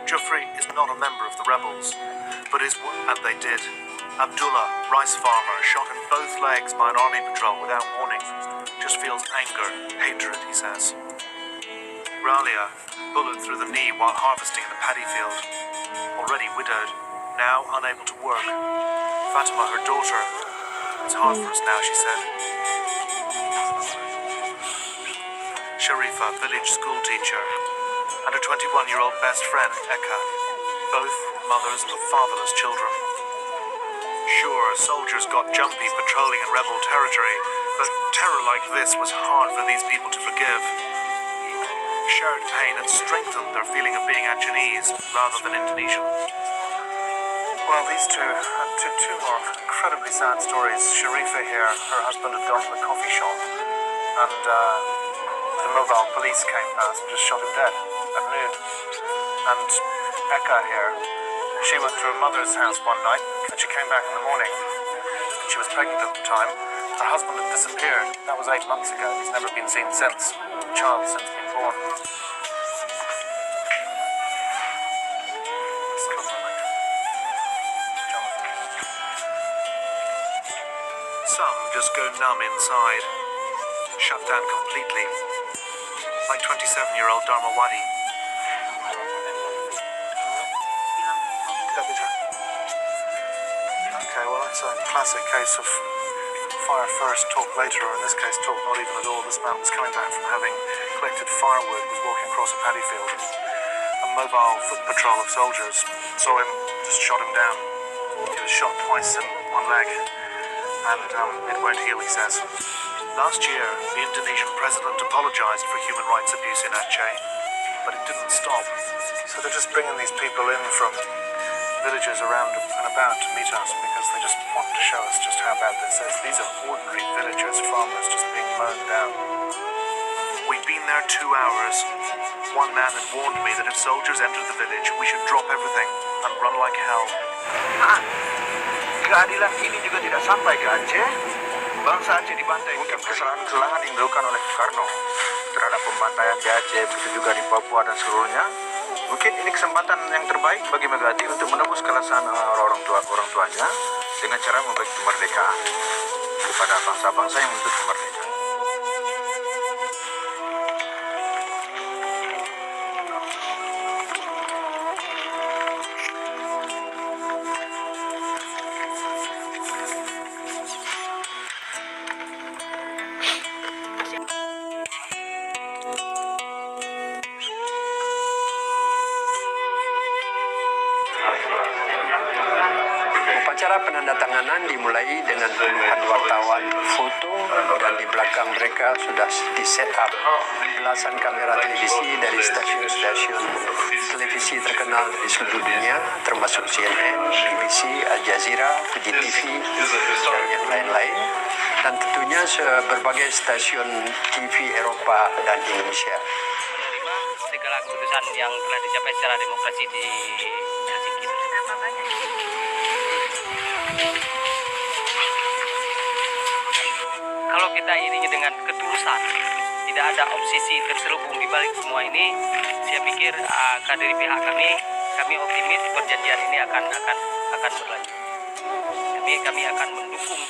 Jeffrey is not a member of the rebels, but and they did. Abdullah, rice farmer, shot in both legs by an army patrol without warning. Just feels anger, hatred, he says. Ralia, bullet through the knee while harvesting in a paddy field. Already widowed, now unable to work. Fatima, her daughter. It's hard for us now, she said. Sharifa, village school teacher, and her 21-year-old best friend, Eka. Both mothers of fatherless children. Sure, soldiers got jumpy patrolling in rebel territory, but terror like this was hard for these people to forgive. Shared pain had strengthened their feeling of being Achenese rather than Indonesian. Well, these two more incredibly sad stories. Sharifa here, her husband had gone to the coffee shop, and the mobile police came past and just shot him dead at noon. And Eka here, she went to her mother's house one night, and she came back in the morning. She was pregnant at the time. Her husband had disappeared. That was 8 months ago. He's never been seen since. The child since been born. Some just go numb inside, shut down completely, like 27-year-old Dharmawati. Okay, well that's a classic case of fire first, talk later, or in this case talk not even at all. This man was coming back from having collected firewood, was walking across a paddy field. A mobile foot patrol of soldiers saw him, just shot him down. He was shot twice in one leg, and it won't heal, he says. Last year, the Indonesian president apologized for human rights abuse in Aceh, but it didn't stop. So they're just bringing these people in from villages around and about to meet us because they just want to show us just how bad this is. These are ordinary villagers, farmers just being mown down. We'd been there 2 hours. One man had warned me that if soldiers entered the village, we should drop everything and run like hell. Keadilan ini juga tidak sampai ke Aceh. Bangsa Aceh dibantai. Mungkin kesalahan-kesalahan yang dilakukan oleh Soekarno terhadap pembantaian di Aceh, begitu juga di Papua dan seluruhnya. Mungkin ini kesempatan yang terbaik bagi Megawati untuk menebus kesalahan orang tuanya dengan cara memberi kemerdekaan kepada bangsa-bangsa yang menuntut kemerdekaan. Upacara penandatanganan dimulai dengan puluhan wartawan foto dan di belakang mereka sudah di-set up belasan kamera televisi dari stasiun-stasiun televisi terkenal dari seluruh dunia termasuk CNN, BBC, Al Jazeera, Fuji TV, dan yang lain-lain, dan tentunya berbagai stasiun TV Eropa dan Indonesia. Segala keputusan yang telah dicapai secara demokrasi di Helsinki. Kalau kita iringi dengan ketulusan, tidak ada obsesi terselubung di balik semua ini, saya pikir dari pihak kami optimis perjanjian ini akan berlanjut. Kami akan mendukung